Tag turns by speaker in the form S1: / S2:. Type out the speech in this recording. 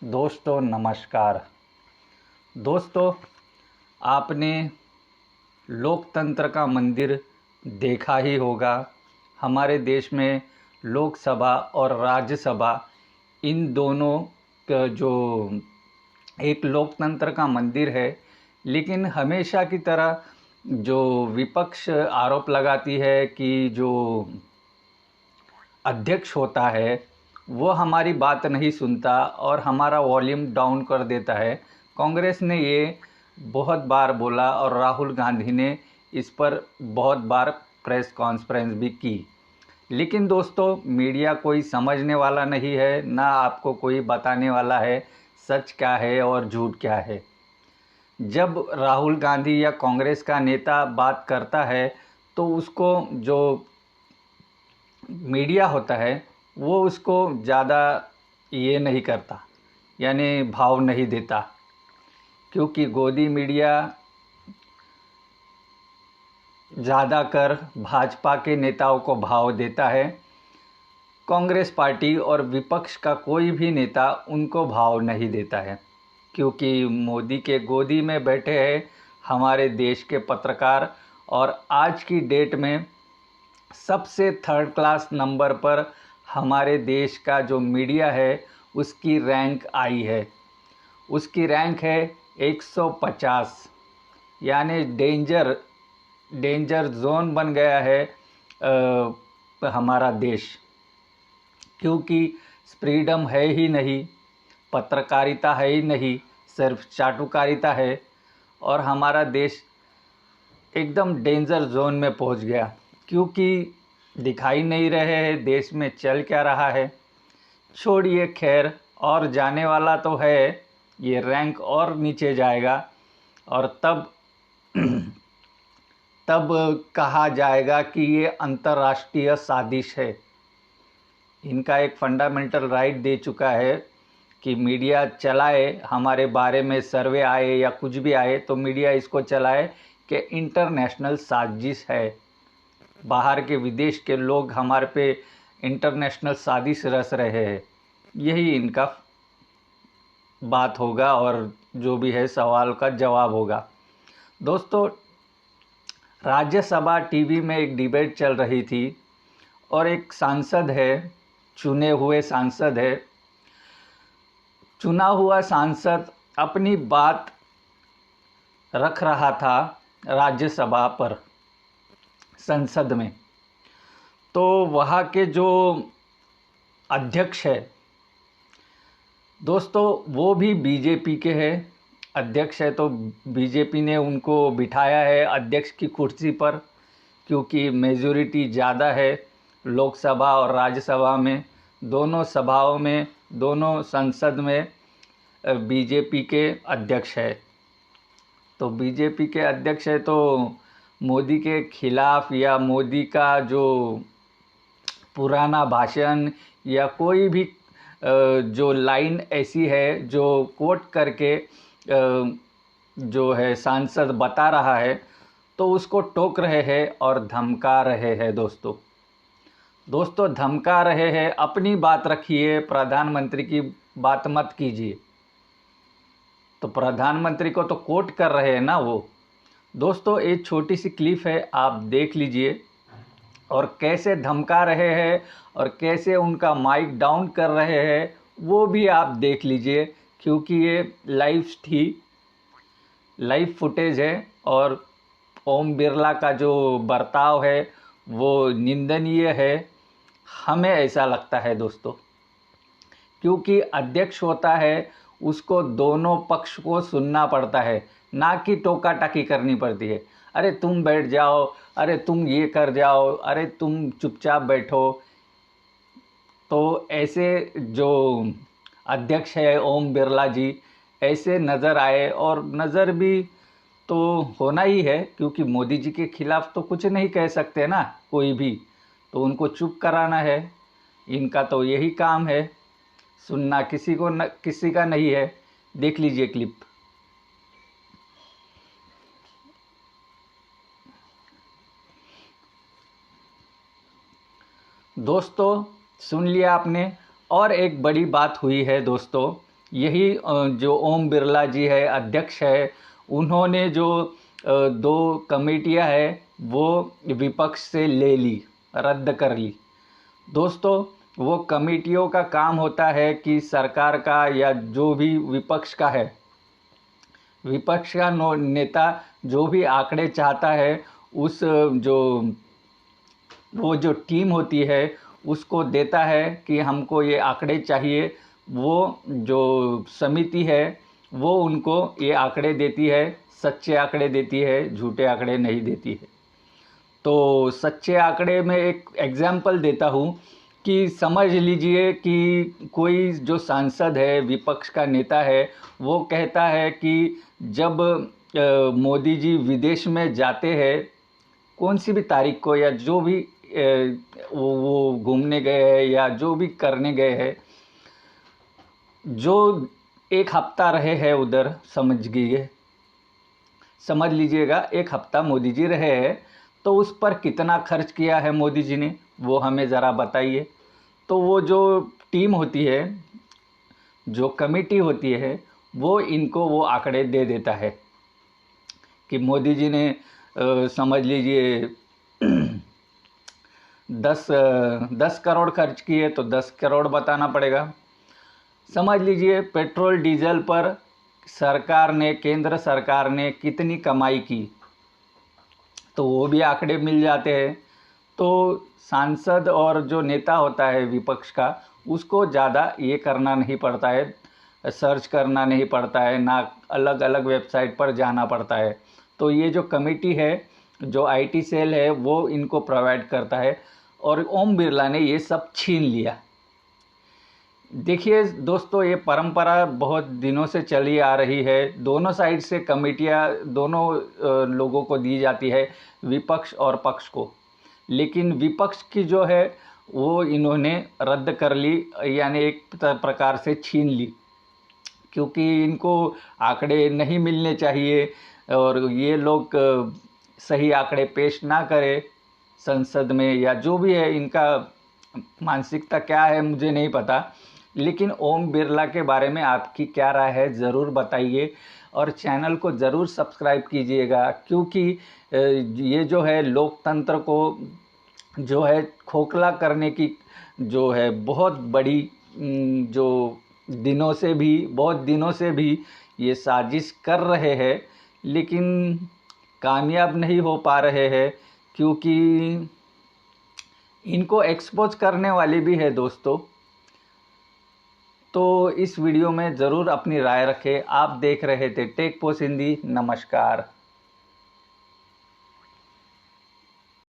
S1: दोस्तों नमस्कार। दोस्तों, आपने लोकतंत्र का मंदिर देखा ही होगा। हमारे देश में लोकसभा और राज्यसभा, इन दोनों का जो एक लोकतंत्र का मंदिर है, लेकिन हमेशा की तरह जो विपक्ष आरोप लगाती है कि जो अध्यक्ष होता है वो हमारी बात नहीं सुनता और हमारा वॉल्यूम डाउन कर देता है। कांग्रेस ने ये बहुत बार बोला और राहुल गांधी ने इस पर बहुत बार प्रेस कॉन्फ्रेंस भी की। लेकिन दोस्तों, मीडिया कोई समझने वाला नहीं है, ना आपको कोई बताने वाला है सच क्या है और झूठ क्या है। जब राहुल गांधी या कांग्रेस का नेता बात करता है तो उसको जो मीडिया होता है वो उसको ज़्यादा ये नहीं करता, यानी भाव नहीं देता, क्योंकि गोदी मीडिया ज़्यादातर भाजपा के नेताओं को भाव देता है। कांग्रेस पार्टी और विपक्ष का कोई भी नेता उनको भाव नहीं देता है, क्योंकि मोदी के गोदी में बैठे हैं हमारे देश के पत्रकार। और आज की डेट में सबसे थर्ड क्लास नंबर पर हमारे देश का जो मीडिया है उसकी रैंक आई है। उसकी रैंक है 150, यानी डेंजर जोन बन गया है हमारा देश, क्योंकि फ्रीडम है ही नहीं, पत्रकारिता है ही नहीं, सिर्फ चाटुकारिता है। और हमारा देश एकदम डेंजर जोन में पहुंच गया, क्योंकि दिखाई नहीं रहे हैं देश में चल क्या रहा है। छोड़िए, खैर, और जाने वाला तो है, ये रैंक और नीचे जाएगा और तब तब कहा जाएगा कि ये अंतर्राष्ट्रीय साजिश है। इनका एक फंडामेंटल राइट दे चुका है कि मीडिया चलाए, हमारे बारे में सर्वे आए या कुछ भी आए तो मीडिया इसको चलाए कि इंटरनेशनल साजिश है। बाहर के विदेश के लोग हमारे पे इंटरनेशनल साजिश रच रहे हैं। यही इनका बात होगा और जो भी है सवाल का जवाब होगा। दोस्तों, राज्यसभा टीवी में एक डिबेट चल रही थी और एक सांसद है, चुने हुए सांसद है, चुना हुआ सांसद अपनी बात रख रहा था राज्यसभा पर, संसद में। तो वहाँ के जो अध्यक्ष है दोस्तों, वो भी बीजेपी के हैं। अध्यक्ष है तो बीजेपी ने उनको बिठाया है अध्यक्ष की कुर्सी पर, क्योंकि मेजॉरिटी ज़्यादा है लोकसभा और राज्यसभा में, दोनों सभाओं में, दोनों संसद में बीजेपी के अध्यक्ष है। तो बीजेपी के अध्यक्ष है तो मोदी के खिलाफ या मोदी का जो पुराना भाषण या कोई भी जो लाइन ऐसी है जो कोट करके जो है सांसद बता रहा है तो उसको टोक रहे हैं और धमका रहे हैं। दोस्तों धमका रहे हैं, अपनी बात रखिए, प्रधानमंत्री की बात मत कीजिए। तो प्रधानमंत्री को तो कोट कर रहे हैं ना वो। दोस्तों, एक छोटी सी क्लिप है, आप देख लीजिए, और कैसे धमका रहे हैं और कैसे उनका माइक डाउन कर रहे हैं वो भी आप देख लीजिए, क्योंकि ये लाइव फुटेज है। और ओम बिरला का जो बर्ताव है वो निंदनीय है, हमें ऐसा लगता है दोस्तों, क्योंकि अध्यक्ष होता है उसको दोनों पक्ष को सुनना पड़ता है, ना कि टोका टाकी करनी पड़ती है। अरे तुम बैठ जाओ, अरे तुम ये कर जाओ, अरे तुम चुपचाप बैठो। तो ऐसे जो अध्यक्ष है ओम बिरला जी, ऐसे नज़र आए, और नज़र भी तो होना ही है, क्योंकि मोदी जी के खिलाफ तो कुछ नहीं कह सकते ना कोई भी, तो उनको चुप कराना है। इनका तो यही काम है, सुनना किसी का नहीं है। देख लीजिए क्लिप। दोस्तों सुन लिया आपने। और एक बड़ी बात हुई है दोस्तों, यही जो ओम बिरला जी है अध्यक्ष है, उन्होंने जो 2 कमेटियां है वो विपक्ष से ले ली, रद्द कर ली। दोस्तों, वो कमेटियों का काम होता है कि सरकार का या जो भी विपक्ष का है, विपक्ष का नेता जो भी आंकड़े चाहता है, उस वो जो टीम होती है उसको देता है कि हमको ये आंकड़े चाहिए। वो जो समिति है वो उनको ये आंकड़े देती है, सच्चे आंकड़े देती है, झूठे आंकड़े नहीं देती है। तो सच्चे आंकड़े में एक एग्जाम्पल देता हूँ कि समझ लीजिए कि कोई जो सांसद है, विपक्ष का नेता है, वो कहता है कि जब मोदी जी विदेश में जाते हैं, कौन सी भी तारीख को या जो भी वो घूमने गए हैं या जो भी करने गए हैं, जो 1 हफ्ता रहे हैं उधर, समझ लीजिएगा 1 हफ्ता मोदी जी रहे हैं, तो उस पर कितना खर्च किया है मोदी जी ने, वो हमें ज़रा बताइए। तो वो जो टीम होती है, जो कमेटी होती है, वो इनको वो आंकड़े दे देता है कि मोदी जी ने समझ लीजिए 10 करोड़ खर्च किए तो 10 करोड़ बताना पड़ेगा। समझ लीजिए पेट्रोल डीजल पर सरकार ने, केंद्र सरकार ने कितनी कमाई की, तो वो भी आंकड़े मिल जाते हैं। तो सांसद और जो नेता होता है विपक्ष का, उसको ज़्यादा ये करना नहीं पड़ता है, सर्च करना नहीं पड़ता है, ना अलग अलग वेबसाइट पर जाना पड़ता है। तो ये जो कमेटी है, जो आईटी सेल है, वो इनको प्रोवाइड करता है और ओम बिरला ने ये सब छीन लिया। देखिए दोस्तों, ये परंपरा बहुत दिनों से चली आ रही है। दोनों साइड से कमेटियाँ दोनों लोगों को दी जाती है, विपक्ष और पक्ष को। लेकिन विपक्ष की जो है वो इन्होंने रद्द कर ली, यानी एक प्रकार से छीन ली, क्योंकि इनको आंकड़े नहीं मिलने चाहिए और ये लोग सही आंकड़े पेश ना करें संसद में, या जो भी है, इनका मानसिकता क्या है मुझे नहीं पता। लेकिन ओम बिरला के बारे में आपकी क्या राय है, ज़रूर बताइए और चैनल को ज़रूर सब्सक्राइब कीजिएगा, क्योंकि ये जो है लोकतंत्र को जो है खोखला करने की जो है बहुत बड़ी जो बहुत दिनों से भी ये साजिश कर रहे हैं, लेकिन कामयाब नहीं हो पा रहे हैं, क्योंकि इनको एक्सपोज करने वाले भी है दोस्तों। तो इस वीडियो में ज़रूर अपनी राय रखें। आप देख रहे थे टेक पोस्ट हिंदी। नमस्कार।